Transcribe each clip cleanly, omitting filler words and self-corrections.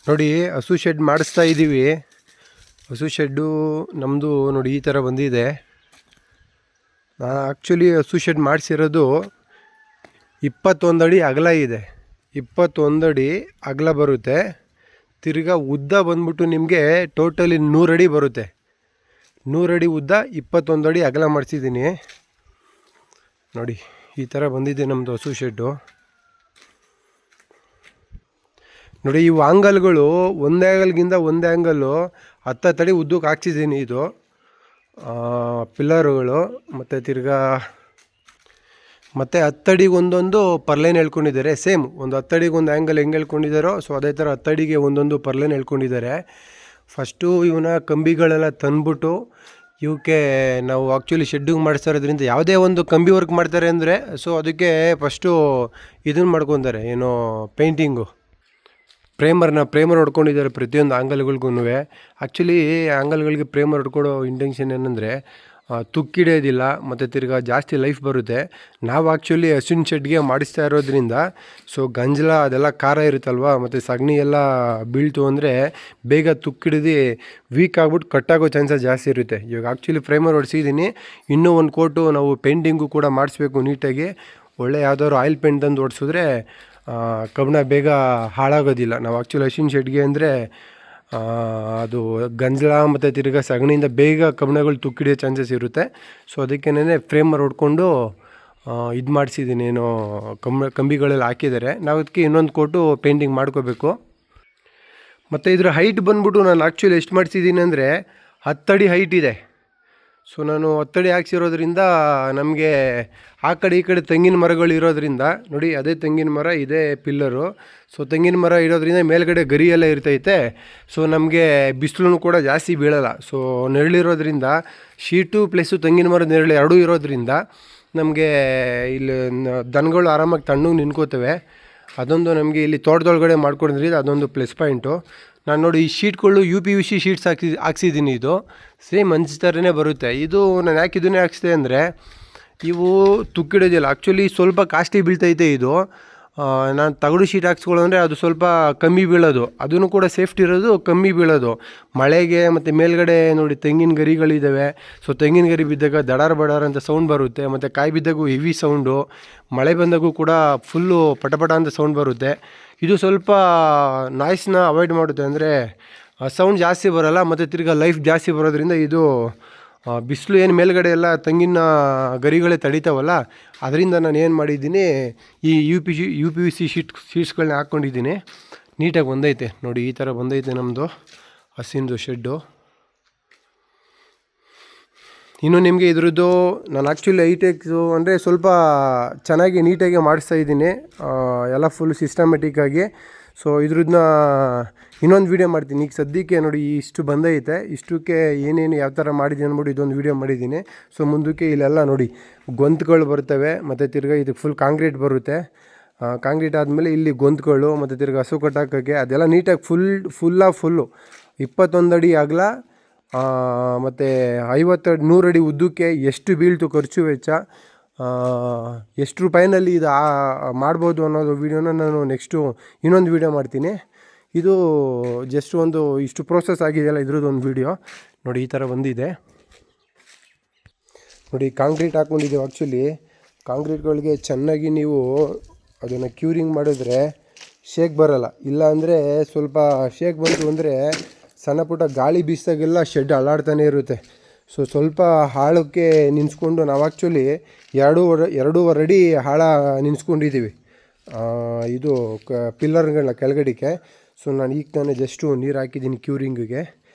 ನೋಡಿ, ಹಸು ಶೆಡ್ ಮಾಡಿಸ್ತಾ ಇದ್ದೀವಿ. ಹಸು ಶೆಡ್ಡು ನಮ್ಮದು ನೋಡಿ ಈ ಥರ ಬಂದಿದೆ. ನಾನು ಆ್ಯಕ್ಚುಲಿ ಹಸು ಶೆಡ್ ಮಾಡಿಸಿರೋದು 21 ಅಡಿ ಅಗಲ ಇದೆ. 21 ಅಡಿ ಅಗಲ ಬರುತ್ತೆ. ತಿರ್ಗಾ ಉದ್ದ ಬಂದ್ಬಿಟ್ಟು ನಿಮಗೆ ಟೋಟಲಿ 100 ಅಡಿ ಬರುತ್ತೆ. 100 ಅಡಿ ಉದ್ದ, 21 ಅಡಿ ಅಗಲ ಮಾಡಿಸಿದ್ದೀನಿ. ನೋಡಿ ಈ ಥರ ಬಂದಿದೆ ನಮ್ಮದು ಹಸು ಶೆಡ್ಡು. ನೋಡಿ, ಇವು ಆ್ಯಂಗಲ್ಗಳು ಒಂದು ಆ್ಯಂಗಲ್ಗಿಂತ ಒಂದು ಆ್ಯಂಗಲ್ಲು 10 ಅಡಿ ಉದ್ದಕ್ಕೆ ಹಾಕ್ಸಿದ್ದೀನಿ. ಇದು ಪಿಲ್ಲರುಗಳು ಮತ್ತು ತಿರ್ಗಾ ಮತ್ತು 10 ಅಡಿಗೆ ಒಂದೊಂದು ಪರ್ಲೈನ್ ಹೇಳ್ಕೊಂಡಿದ್ದಾರೆ. ಸೇಮ್ ಒಂದು 10 ಅಡಿಗೆ ಒಂದು ಆ್ಯಂಗಲ್ ಹೆಂಗೆ ಹೇಳ್ಕೊಂಡಿದ್ದಾರೋ ಸೊ ಅದೇ ಥರ 10 ಅಡಿಗೆ ಒಂದೊಂದು ಪರ್ಲೈನ್ ಹೇಳ್ಕೊಂಡಿದ್ದಾರೆ. ಫಸ್ಟು ಇವನ್ನ ಕಂಬಿಗಳೆಲ್ಲ ತಂದ್ಬಿಟ್ಟು ಇವಕ್ಕೆ ನಾವು ಆ್ಯಕ್ಚುಲಿ ಶೆಡ್ಡಿಗೆ ಮಾಡಿಸ್ತಾ ಇರೋದ್ರಿಂದ ಯಾವುದೇ ಒಂದು ಕಂಬಿ ವರ್ಕ್ ಮಾಡ್ತಾರೆ ಅಂದರೆ ಸೊ ಅದಕ್ಕೆ ಫಸ್ಟು ಇದನ್ನು ಮಾಡ್ಕೊತಾರೆ, ಏನೋ ಪೇಂಟಿಂಗು, ಪ್ರೇಮರ್ ಹೊಡ್ಕೊಂಡಿದ್ದಾರೆ ಪ್ರತಿಯೊಂದು ಆ್ಯಂಗಲ್ಗಳಿಗೂ. ಆ್ಯಕ್ಚುಲಿ ಆ್ಯಂಗಲ್ಗಳಿಗೆ ಪ್ರೇಮರ್ ಹೊಡ್ಕೊಡೋ ಇಂಟೆನ್ಷನ್ ಏನಂದರೆ ತುಕ್ಕಿಡಿಯೋದಿಲ್ಲ ಮತ್ತು ತಿರ್ಗಾ ಜಾಸ್ತಿ ಲೈಫ್ ಬರುತ್ತೆ. ನಾವು ಆ್ಯಕ್ಚುಲಿ ಹಸುವಿನ ಶೆಡ್ಗೆ ಮಾಡಿಸ್ತಾ ಇರೋದ್ರಿಂದ ಸೊ ಗಂಜಲ ಅದೆಲ್ಲ ಖಾರ ಇರುತ್ತಲ್ವ ಮತ್ತು ಸಗಣಿ ಎಲ್ಲ ಬೀಳ್ತು ಅಂದರೆ ಬೇಗ ತುಕ್ಕಿಡಿದು ವೀಕ್ ಆಗ್ಬಿಟ್ಟು ಕಟ್ಟಾಗೋ ಚಾನ್ಸಸ್ ಜಾಸ್ತಿ ಇರುತ್ತೆ. ಇವಾಗ ಆ್ಯಕ್ಚುಲಿ ಪ್ರೈಮರ್ ಹೊಡ್ಸಿದ್ದೀನಿ. ಇನ್ನೂ ಒಂದು ಕೋಟು ನಾವು ಪೇಂಟಿಂಗು ಕೂಡ ಮಾಡಿಸ್ಬೇಕು ನೀಟಾಗಿ. ಒಳ್ಳೆ ಯಾವುದಾದ್ರು ಆಯಿಲ್ ಪೇಂಟ್ ತಂದು ಹೊಡ್ಸಿದ್ರೆ ಕಬ್ಬಣ ಬೇಗ ಹಾಳಾಗೋದಿಲ್ಲ. ನಾವು ಆ್ಯಕ್ಚುಲಿ ಹಸುವಿನ ಶೆಡ್ಗೆ ಅಂದರೆ ಅದು ಗಂಜಲ ಮತ್ತು ತಿರ್ಗಾ ಸಗಣಿಯಿಂದ ಬೇಗ ಕಬ್ಬಣಗಳು ತುಕ್ಕಿಡಿಯೋ ಚಾನ್ಸಸ್ ಇರುತ್ತೆ. ಸೊ ಅದಕ್ಕೇನೆ ಫ್ರೇಮರ್ ಹೊಡ್ಕೊಂಡು ಇದು ಮಾಡಿಸಿದ್ದೀನಿ, ಏನೋ ಕಂಬಿಗಳೆಲ್ಲ ಹಾಕಿದ್ದಾರೆ. ನಾವು ಅದಕ್ಕೆ ಇನ್ನೊಂದು ಕೋಟು ಪೇಂಟಿಂಗ್ ಮಾಡ್ಕೋಬೇಕು. ಮತ್ತು ಇದ್ರ ಹೈಟ್ ಬಂದ್ಬಿಟ್ಟು ನಾನು ಆ್ಯಕ್ಚುಲಿ ಎಷ್ಟು ಮಾಡಿಸಿದ್ದೀನಿ ಅಂದರೆ 10 ಅಡಿ ಹೈಟ್ ಇದೆ. ಸೊ ನಾನು 10 ಅಡಿ ಹಾಕ್ಸಿರೋದ್ರಿಂದ ನಮಗೆ ಆ ಕಡೆ ಈ ಕಡೆ ತೆಂಗಿನ ಮರಗಳು ಇರೋದ್ರಿಂದ ನೋಡಿ, ಅದೇ ತೆಂಗಿನ ಮರ, ಇದೇ ಪಿಲ್ಲರು. ಸೊ ತೆಂಗಿನ ಮರ ಇರೋದ್ರಿಂದ ಮೇಲ್ಗಡೆ ಗರಿ ಎಲ್ಲ ಇರ್ತೈತೆ. ಸೊ ನಮಗೆ ಬಿಸಿಲು ಕೂಡ ಜಾಸ್ತಿ ಬೀಳಲ್ಲ. ಸೊ ನೆರಳಿರೋದ್ರಿಂದ ಶೀಟು ಪ್ಲಸ್ಸು ತೆಂಗಿನ ಮರದ ನೆರಳು ಎರಡೂ ಇರೋದ್ರಿಂದ ನಮಗೆ ಇಲ್ಲಿ ದನಗಳು ಆರಾಮಾಗಿ ತಣ್ಣಗೆ ನಿಂತ್ಕೋತವೆ. ಅದೊಂದು ನಮಗೆ ಇಲ್ಲಿ ತೋಟದೊಳಗಡೆ ಮಾಡ್ಕೊಂಡಿದ್ರಿಂದ ಅದೊಂದು ಪ್ಲಸ್ ಪಾಯಿಂಟು. ನಾನು ನೋಡಿ ಈ ಶೀಟ್ಗಳು UPVC ಶೀಟ್ಸ್ ಹಾಕ್ಸಿದ್ದೀನಿ. ಇದು ಸೇಮ್ ಹಂಚ್ ಥರನೇ ಬರುತ್ತೆ. ಇದು ನಾನು ಯಾಕೆ ಇದನ್ನೇ ಹಾಕ್ಸಿದೆ ಅಂದರೆ ಇವು ತುಕ್ಕಿಡೋದಿಲ್ಲ. ಆ್ಯಕ್ಚುಲಿ ಸ್ವಲ್ಪ ಕಾಸ್ಟ್ಲಿ ಬೀಳ್ತೈತೆ ಇದು. ನಾನು ತಗಡು ಶೀಟ್ ಹಾಕ್ಸ್ಕೊಳ್ಳೋಂದ್ರೆ ಅದು ಸ್ವಲ್ಪ ಕಮ್ಮಿ ಬೀಳೋದು, ಅದನ್ನು ಕೂಡ ಸೇಫ್ಟಿ ಇರೋದು, ಕಮ್ಮಿ ಬೀಳೋದು ಮಳೆಗೆ. ಮತ್ತು ಮೇಲ್ಗಡೆ ನೋಡಿ ತೆಂಗಿನ ಗರಿಗಳಿದ್ದಾವೆ. ಸೊ ತೆಂಗಿನ ಗರಿ ಬಿದ್ದಾಗ ದಡಾರ್ ಬಡಾರ್ ಅಂತ ಸೌಂಡ್ ಬರುತ್ತೆ. ಮತ್ತು ಕಾಯಿ ಬಿದ್ದಾಗೂ ಹೆವಿ ಸೌಂಡು, ಮಳೆ ಬಂದಾಗೂ ಕೂಡ ಫುಲ್ಲು ಪಟಪಟ ಅಂತ ಸೌಂಡ್ ಬರುತ್ತೆ. ಇದು ಸ್ವಲ್ಪ ನಾಯ್ಸ್ನ ಅವಾಯ್ಡ್ ಮಾಡುತ್ತೆ, ಅಂದರೆ ಸೌಂಡ್ ಜಾಸ್ತಿ ಬರೋಲ್ಲ ಮತ್ತು ತಿರ್ಗಾ ಲೈಫ್ ಜಾಸ್ತಿ ಬರೋದ್ರಿಂದ ಇದು ಬಿಸಿಲು ಏನು ಮೇಲ್ಗಡೆ ಎಲ್ಲ ತೆಂಗಿನ ಗರಿಗಳೇ ತಡೀತಾವಲ್ಲ, ಅದರಿಂದ ನಾನು ಏನು ಮಾಡಿದ್ದೀನಿ, ಈ UPVC ಶೀಟ್ಸ್ಗಳನ್ನ ಹಾಕ್ಕೊಂಡಿದ್ದೀನಿ. ನೀಟಾಗಿ ಬಂದೈತೆ ನೋಡಿ, ಈ ಥರ ಬಂದೈತೆ ನಮ್ಮದು ಹಸಿಂದು ಶೆಡ್ಡು. ಇನ್ನು ನಿಮಗೆ ಇದ್ರದ್ದು ನಾನು ಆ್ಯಕ್ಚುಲಿ ಹೈಟೆಕ್ಸು ಅಂದರೆ ಸ್ವಲ್ಪ ಚೆನ್ನಾಗಿ ನೀಟಾಗಿ ಮಾಡಿಸ್ತಾಯಿದ್ದೀನಿ, ಎಲ್ಲ ಫುಲ್ ಸಿಸ್ಟಮೆಟಿಕ್ಕಾಗಿ. ಸೊ ಇದ್ರದ್ದನ್ನ ಇನ್ನೊಂದು ವೀಡಿಯೋ ಮಾಡ್ತೀನಿ. ಈಗ ಸದ್ಯಕ್ಕೆ ನೋಡಿ ಇಷ್ಟು ಬಂದೈತೆ, ಇಷ್ಟಕ್ಕೆ ಏನೇನು ಯಾವ ಥರ ಮಾಡಿದ್ದೀನಿ ಅಂದ್ಬಿಟ್ಟು ಇದೊಂದು ವೀಡಿಯೋ ಮಾಡಿದ್ದೀನಿ. ಸೊ ಮುಂದಕ್ಕೆ ಇಲ್ಲೆಲ್ಲ ನೋಡಿ ಗೊಂತುಗಳು ಬರ್ತವೆ ಮತ್ತು ತಿರ್ಗಾ ಇದಕ್ಕೆ ಫುಲ್ ಕಾಂಕ್ರೀಟ್ ಬರುತ್ತೆ. ಕಾಂಕ್ರೀಟ್ ಆದಮೇಲೆ ಇಲ್ಲಿ ಗೊಂತುಗಳು ಮತ್ತು ತಿರ್ಗಾ ಹಸು ಕಟ್ಟಾಕೋಕ್ಕೆ ಅದೆಲ್ಲ ನೀಟಾಗಿ ಫುಲ್ಲು 21 ಅಡಿ ಅಗಲ ಮತ್ತು 100 ಅಡಿ ಉದ್ದಕ್ಕೆ ಎಷ್ಟು ಬೀಳ್ತು ಖರ್ಚು ವೆಚ್ಚ, ಎಷ್ಟು ರೂಪಾಯಿನಲ್ಲಿ ಇದು ಮಾಡ್ಬೋದು ಅನ್ನೋದು ವೀಡಿಯೋನ ನಾನು ನೆಕ್ಸ್ಟು ಇನ್ನೊಂದು ವೀಡಿಯೋ ಮಾಡ್ತೀನಿ. ಇದು ಜಸ್ಟ್ ಒಂದು ಇಷ್ಟು ಪ್ರೋಸೆಸ್ ಆಗಿದೆಯಲ್ಲ ಇದ್ರದ್ದು ಒಂದು ವೀಡಿಯೋ ನೋಡಿ. ಈ ಥರ ಬಂದಿದೆ ನೋಡಿ. ಕಾಂಕ್ರೀಟ್ ಹಾಕ್ಕೊಂಡಿದ್ದೀವಿ. ಆ್ಯಕ್ಚುಲಿ ಕಾಂಕ್ರೀಟ್ಗಳಿಗೆ ಚೆನ್ನಾಗಿ ನೀವು ಅದನ್ನು ಕ್ಯೂರಿಂಗ್ ಮಾಡಿದ್ರೆ ಶೇಕ್ ಬರೋಲ್ಲ. ಇಲ್ಲ ಅಂದರೆ ಸ್ವಲ್ಪ ಶೇಕ್ ಬಂತು ಅಂದರೆ ಸಣ್ಣ ಪುಟ್ಟ ಗಾಳಿ ಬೀಸಿದಾಗೆಲ್ಲ ಶೆಡ್ ಅಲ್ಲಾಡ್ತಾನೆ ಇರುತ್ತೆ. ಸೊ ಸ್ವಲ್ಪ ಹಾಳಕ್ಕೆ ನಿನ್ಸ್ಕೊಂಡು ನಾವು ಆ್ಯಕ್ಚುಲಿ 2.5 ಅಡಿ ಹಾಳ ನಿನ್ಸ್ಕೊಂಡಿದ್ದೀವಿ ಇದು ಪಿಲ್ಲರ್ಗಳನ್ನ ಕೆಳಗಡೆಗೆ. ಸೊ ನಾನು ಈಗ ತಾನೇ ಜಸ್ಟು ನೀರು ಹಾಕಿದ್ದೀನಿ ಕ್ಯೂರಿಂಗಿಗೆ.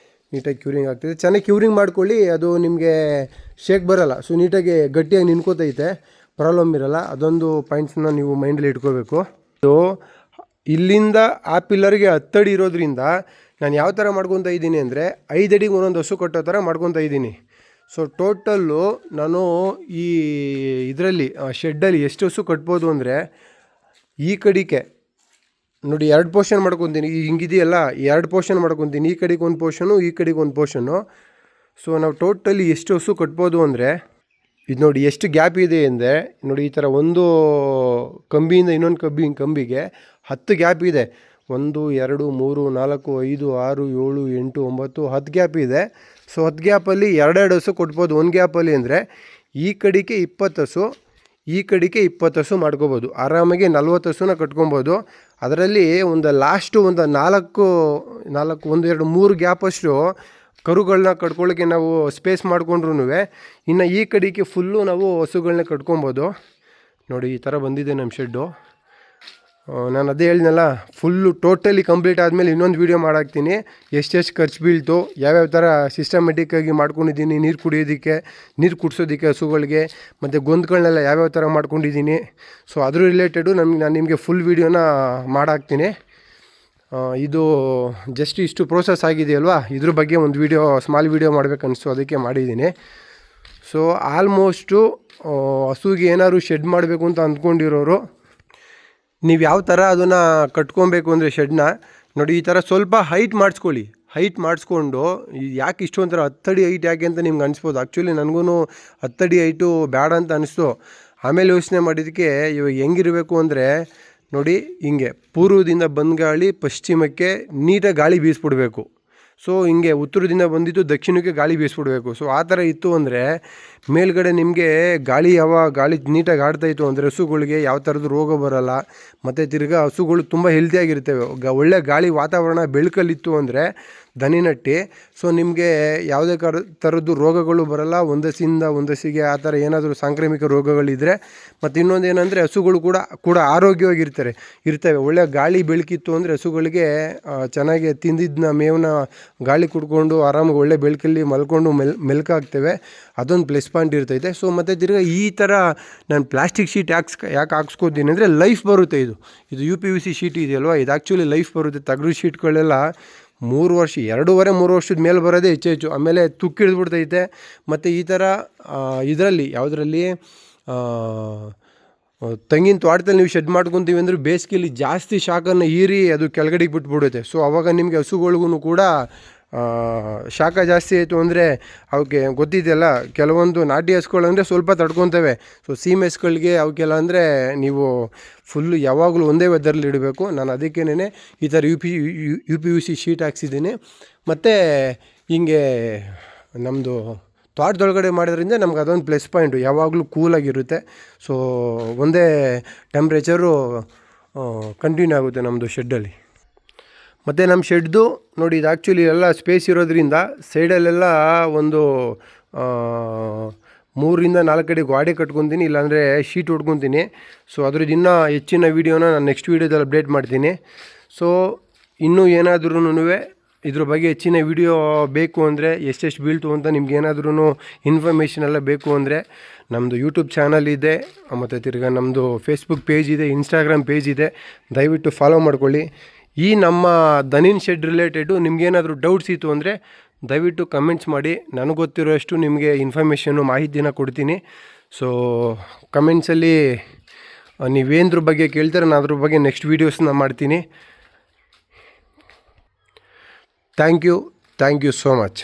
ನೀಟಾಗಿ ಕ್ಯೂರಿಂಗ್ ಆಗ್ತಿದೆ. ಚೆನ್ನಾಗಿ ಕ್ಯೂರಿಂಗ್ ಮಾಡ್ಕೊಳ್ಳಿ, ಅದು ನಿಮಗೆ ಶೇಕ್ ಬರೋಲ್ಲ. ಸೊ ನೀಟಾಗಿ ಗಟ್ಟಿಯಾಗಿ ನಿನ್ಕೋತೈತೆ, ಪ್ರಾಬ್ಲಮ್ ಇರೋಲ್ಲ. ಅದೊಂದು ಪಾಯಿಂಟ್ಸ್ನ ನೀವು ಮೈಂಡಲ್ಲಿ ಇಟ್ಕೋಬೇಕು. ಇದು ಇಲ್ಲಿಂದ ಆ ಪಿಲ್ಲರ್ಗೆ 10 ಅಡಿ ಇರೋದ್ರಿಂದ ನಾನು ಯಾವ ಥರ ಮಾಡ್ಕೊತಾ ಇದ್ದೀನಿ ಅಂದರೆ 5 ಅಡಿಗೆ ಒಂದೊಂದು ಹಸು ಕಟ್ಟೋ ಥರ ಮಾಡ್ಕೊತಾ ಇದ್ದೀನಿ. ಸೊ ಟೋಟಲ್ಲು ನಾನು ಈ ಇದರಲ್ಲಿ ಶೆಡ್ಡಲ್ಲಿ ಎಷ್ಟು ಹಸು ಕಟ್ಬೋದು ಅಂದರೆ ಈ ಕಡೆಗೆ ನೋಡಿ 2 ಪೋರ್ಷನ್ ಮಾಡ್ಕೊತೀನಿ. ಹಿಂಗಿದೆಯಲ್ಲ 2 ಪೋರ್ಷನ್ ಮಾಡ್ಕೊತೀನಿ, ಈ ಕಡೆಗೆ ಒಂದು ಪೋರ್ಷನು, ಈ ಕಡೆಗೆ ಒಂದು ಪೋರ್ಷನ್ನು. ಸೊ ನಾವು ಟೋಟಲಿ ಎಷ್ಟು ಹಸು ಕಟ್ಬೋದು ಅಂದರೆ ಇದು ನೋಡಿ ಎಷ್ಟು ಗ್ಯಾಪ್ ಇದೆ ಅಂದರೆ ನೋಡಿ, ಈ ಥರ ಒಂದು ಕಂಬಿಯಿಂದ ಇನ್ನೊಂದು ಕಂಬಿಗೆ 10 ಗ್ಯಾಪ್ ಇದೆ. 1 2 3 4 5 6 7 8 9 10 ಗ್ಯಾಪ್ ಇದೆ. ಸೊ 10 ಗ್ಯಾಪಲ್ಲಿ 2 ಹಸು ಕೊಟ್ಬೋದು. ಒಂದು ಗ್ಯಾಪಲ್ಲಿ ಅಂದರೆ ಈ ಕಡೆಗೆ 20 ಹಸು, ಈ ಕಡೆಗೆ 20 ಹಸು ಮಾಡ್ಕೋಬೋದು. ಆರಾಮಾಗಿ 40 ಹಸುನ ಕಟ್ಕೊಬೋದು. ಅದರಲ್ಲಿ ಒಂದು ಲಾಸ್ಟು ಒಂದು 4 1 2 3 ಗ್ಯಾಪಷ್ಟು ಕರುಗಳನ್ನ ಕಟ್ಕೊಳ್ಳೋಕ್ಕೆ ನಾವು ಸ್ಪೇಸ್ ಮಾಡ್ಕೊಂಡ್ರೂ ಇನ್ನು ಈ ಕಡೆಗೆ ಫುಲ್ಲು ನಾವು ಹಸುಗಳನ್ನ ಕಟ್ಕೊಬೋದು. ನೋಡಿ ಈ ಥರ ಬಂದಿದೆ ನಮ್ಮ ಶೆಡ್ಡು. ನಾನು ಅದೇ ಹೇಳಿದ್ನಲ್ಲ, ಫುಲ್ಲು ಟೋಟಲಿ ಕಂಪ್ಲೀಟ್ ಆದಮೇಲೆ ಇನ್ನೊಂದು ವೀಡಿಯೋ ಮಾಡಾಕ್ತೀನಿ. ಎಷ್ಟೆಷ್ಟು ಖರ್ಚು ಬೀಳ್ತು, ಯಾವ್ಯಾವ ಥರ ಸಿಸ್ಟಮೆಟಿಕ್ಕಾಗಿ ಮಾಡ್ಕೊಂಡಿದ್ದೀನಿ, ನೀರು ಕುಡಿಯೋದಕ್ಕೆ, ನೀರು ಕುಡಿಸೋದಕ್ಕೆ ಹಸುಗಳಿಗೆ, ಮತ್ತು ಗೊಂದಗಳನ್ನೆಲ್ಲ ಯಾವ್ಯಾವ ಥರ ಮಾಡ್ಕೊಂಡಿದ್ದೀನಿ. ಸೊ ಅದ್ರ ರಿಲೇಟೆಡು ನಾನು ನಿಮಗೆ ಫುಲ್ ವೀಡಿಯೋನ ಮಾಡಾಕ್ತೀನಿ. ಇದು ಜಸ್ಟ್ ಇಷ್ಟು ಪ್ರೋಸೆಸ್ ಆಗಿದೆಯಲ್ವಾ, ಇದ್ರ ಬಗ್ಗೆ ಒಂದು ವೀಡಿಯೋ, ಸ್ಮಾಲ್ ವೀಡಿಯೋ ಮಾಡಬೇಕನ್ನಿಸ್ತು, ಅದಕ್ಕೆ ಮಾಡಿದ್ದೀನಿ. ಸೊ ಆಲ್ಮೋಸ್ಟು ಹಸುಗೆ ಏನಾದ್ರು ಶೆಡ್ ಮಾಡಬೇಕು ಅಂತ ಅಂದ್ಕೊಂಡಿರೋರು, ನೀವು ಯಾವ ಥರ ಅದನ್ನು ಕಟ್ಕೊಬೇಕು ಅಂದರೆ ಶೆಡ್ನ ನೋಡಿ, ಈ ಥರ ಸ್ವಲ್ಪ ಹೈಟ್ ಮಾಡಿಸ್ಕೊಳ್ಳಿ. ಹೈಟ್ ಮಾಡಿಸ್ಕೊಂಡು ಯಾಕೆ ಇಷ್ಟೊಂಥರ 10 ಅಡಿ ಹೈಟ್ ಯಾಕೆ ಅಂತ ನಿಮ್ಗೆ ಅನಿಸ್ಬೋದು. ಆ್ಯಕ್ಚುಲಿ ನನಗೂ 10 ಅಡಿ ಹೈಟು ಬೇಡ ಅಂತ ಅನಿಸ್ತು. ಆಮೇಲೆ ಯೋಚನೆ ಮಾಡಿದ್ದಕ್ಕೆ ಇವಾಗ ಹೆಂಗಿರಬೇಕು ಅಂದರೆ ನೋಡಿ, ಹಿಂಗೆ ಪೂರ್ವದಿಂದ ಬಂದ ಗಾಳಿ ಪಶ್ಚಿಮಕ್ಕೆ ನೀಟಾಗಿ ಗಾಳಿ ಬೀಸ್ಬಿಡ್ಬೇಕು. ಸೊ ಹಿಂಗೆ ಉತ್ತರದಿಂದ ಬಂದಿದ್ದು ದಕ್ಷಿಣಕ್ಕೆ ಗಾಳಿ ಬೀಸ್ಬಿಡ್ಬೇಕು. ಸೊ ಆ ಥರ ಇತ್ತು ಅಂದರೆ ಮೇಲ್ಗಡೆ ನಿಮಗೆ ಗಾಳಿ ನೀಟಾಗಿ ಆಡ್ತಾಯಿತ್ತು ಅಂದರೆ ಹಸುಗಳಿಗೆ ಯಾವ ಥರದ್ದು ರೋಗ ಬರೋಲ್ಲ. ಮತ್ತು ತಿರ್ಗಾ ಹಸುಗಳು ತುಂಬ ಹೆಲ್ತಿಯಾಗಿರ್ತವೆ. ಒಳ್ಳೆ ಗಾಳಿ ವಾತಾವರಣ ಬೆಳಕಲ್ಲಿತ್ತು ಅಂದರೆ ದನಿನಟ್ಟಿ, ಸೊ ನಿಮಗೆ ಯಾವುದೇ ಥರದ್ದು ರೋಗಗಳು ಬರೋಲ್ಲ. ಒಂದಸಿಂದ ಒಂದಸಿಗೆ ಆ ಥರ ಏನಾದರೂ ಸಾಂಕ್ರಾಮಿಕ ರೋಗಗಳಿದ್ದರೆ. ಮತ್ತು ಇನ್ನೊಂದು ಏನಂದರೆ ಹಸುಗಳು ಕೂಡ ಇರ್ತವೆ. ಒಳ್ಳೆ ಗಾಳಿ ಬೆಳಕಿತ್ತು ಅಂದರೆ ಹಸುಗಳಿಗೆ ಚೆನ್ನಾಗಿ ತಿಂದಿದ್ದನ್ನ ಮೇವನ್ನ ಗಾಳಿ ಕುಡ್ಕೊಂಡು ಆರಾಮಾಗಿ ಒಳ್ಳೆ ಬೆಳಕಲ್ಲಿ ಮಲ್ಕೊಂಡು ಮೆಲ್ಕಾಗ್ತವೆ. ಅದೊಂದು ಪ್ಲಸ್ ಪಾಯಿಂಟ್ ಇರ್ತೈತೆ. ಸೊ ಮತ್ತು ತಿರ್ಗಿ ಈ ಥರ ನಾನು ಪ್ಲಾಸ್ಟಿಕ್ ಶೀಟ್ ಯಾಕೆ ಹಾಕ್ಸ್ಕೊತೀನಿ ಅಂದರೆ ಲೈಫ್ ಬರುತ್ತೆ. ಇದು UPVC ಶೀಟ್ ಇದೆಯಲ್ವ, ಇದು ಆ್ಯಕ್ಚುಲಿ ಲೈಫ್ ಬರುತ್ತೆ. ತಗಡು ಶೀಟ್ಗಳೆಲ್ಲ 3 ವರ್ಷ 2.5-3 ವರ್ಷದ ಮೇಲೆ ಬರೋದೇ ಹೆಚ್ಚು. ಆಮೇಲೆ ತುಕ್ಕಿಡ್ದುಬಿಡ್ತೈತೆ. ಮತ್ತು ಈ ಥರ ಯಾವುದರಲ್ಲಿ ತೆಂಗಿನ ತೋಟದಲ್ಲಿ ನೀವು ಶೆಡ್ ಮಾಡ್ಕೊತೀವಿ ಅಂದರೆ ಬೇಸಿಗೆಯಲ್ಲಿ ಜಾಸ್ತಿ ಶಾಖನ್ನು ಹೀರಿ ಅದು ಕೆಳಗಡೆಗೆ ಬಿಟ್ಬಿಡುತ್ತೆ. ಸೊ ಆವಾಗ ನಿಮಗೆ ಹಸುಗಳಿಗೂ ಕೂಡ ಶಾಖ ಜಾಸ್ತಿ ಆಯಿತು ಅಂದರೆ ಅವಕ್ಕೆ ಗೊತ್ತಿದೆಯಲ್ಲ, ಕೆಲವೊಂದು ನಾಟಿ ಹಸುಗಳಂದರೆ ಸ್ವಲ್ಪ ತಡ್ಕೊತವೆ. ಸೊ ಸೀಮೆ ಹಸುಗಳಿಗೆ ಅವಕ್ಕೆಲ್ಲ ಅಂದರೆ ನೀವು ಫುಲ್ಲು ಯಾವಾಗಲೂ ಒಂದೇ ವೆದರ್ಲಿ ಇಡಬೇಕು. ನಾನು ಅದಕ್ಕೇನೆ ಈ ಥರ UPVC ಶೀಟ್ ಹಾಕ್ಸಿದ್ದೀನಿ. ಮತ್ತು ಹಿಂಗೆ ನಮ್ಮದು ತೋಟದೊಳಗಡೆ ಮಾಡೋದ್ರಿಂದ ನಮ್ಗೆ ಅದೊಂದು ಪ್ಲಸ್ ಪಾಯಿಂಟು, ಯಾವಾಗಲೂ ಕೂಲಾಗಿರುತ್ತೆ. ಸೊ ಒಂದೇ ಟೆಂಪ್ರೇಚರು ಕಂಟಿನ್ಯೂ ಆಗುತ್ತೆ ನಮ್ಮದು ಶೆಡ್ಡಲ್ಲಿ. ಮತ್ತು ನಮ್ಮ ಶೆಡ್ದು ನೋಡಿ, ಇದು ಆ್ಯಕ್ಚುಲಿ ಎಲ್ಲ ಸ್ಪೇಸ್ ಇರೋದ್ರಿಂದ ಸೈಡಲ್ಲೆಲ್ಲ ಒಂದು 3-4 ಅಡಿ ಗೋಡೆ ಕಟ್ಕೊತೀನಿ, ಇಲ್ಲಾಂದರೆ ಶೀಟ್ ಹೊಡ್ಕೊತೀನಿ. ಸೊ ಅದ್ರದ್ದು ಇನ್ನೂ ಹೆಚ್ಚಿನ ವೀಡಿಯೋನ ನಾನು ನೆಕ್ಸ್ಟ್ ವೀಡಿಯೋದಲ್ಲಿ ಅಪ್ಡೇಟ್ ಮಾಡ್ತೀನಿ. ಸೊ ಇನ್ನೂ ಏನಾದ್ರೂ ಇದ್ರ ಬಗ್ಗೆ ಹೆಚ್ಚಿನ ವೀಡಿಯೋ ಬೇಕು ಅಂದರೆ, ಎಷ್ಟೆಷ್ಟು ಬೀಳ್ತು ಅಂತ ನಿಮ್ಗೆ ಏನಾದ್ರೂ ಇನ್ಫಾರ್ಮೇಷನ್ ಎಲ್ಲ ಬೇಕು ಅಂದರೆ ನಮ್ಮದು ಯೂಟ್ಯೂಬ್ ಚಾನಲ್ ಇದೆ, ಮತ್ತು ತಿರ್ಗಿ ನಮ್ಮದು ಫೇಸ್ಬುಕ್ ಪೇಜ್ ಇದೆ, ಇನ್ಸ್ಟಾಗ್ರಾಮ್ ಪೇಜ್ ಇದೆ. ದಯವಿಟ್ಟು ಫಾಲೋ ಮಾಡ್ಕೊಳ್ಳಿ. ಈ ನಮ್ಮ ದನಿನ್ ಶೆಡ್ ರಿಲೇಟೆಡು ನಿಮಗೇನಾದರೂ ಡೌಟ್ಸ್ ಇತ್ತು ಅಂದರೆ ದಯವಿಟ್ಟು ಕಮೆಂಟ್ಸ್ ಮಾಡಿ. ನನಗೆ ಗೊತ್ತಿರೋಷ್ಟು ನಿಮಗೆ ಇನ್ಫಾರ್ಮೇಷನ್ನು ಮಾಹಿತಿನ ಕೊಡ್ತೀನಿ. ಸೊ ಕಮೆಂಟ್ಸಲ್ಲಿ ನೀವೇನ್ದ್ರ ಬಗ್ಗೆ ಕೇಳ್ತಾರೆ ನಾನು ಅದ್ರ ಬಗ್ಗೆ ನೆಕ್ಸ್ಟ್ ವೀಡಿಯೋಸ್ನ ಮಾಡ್ತೀನಿ. Thank you so much.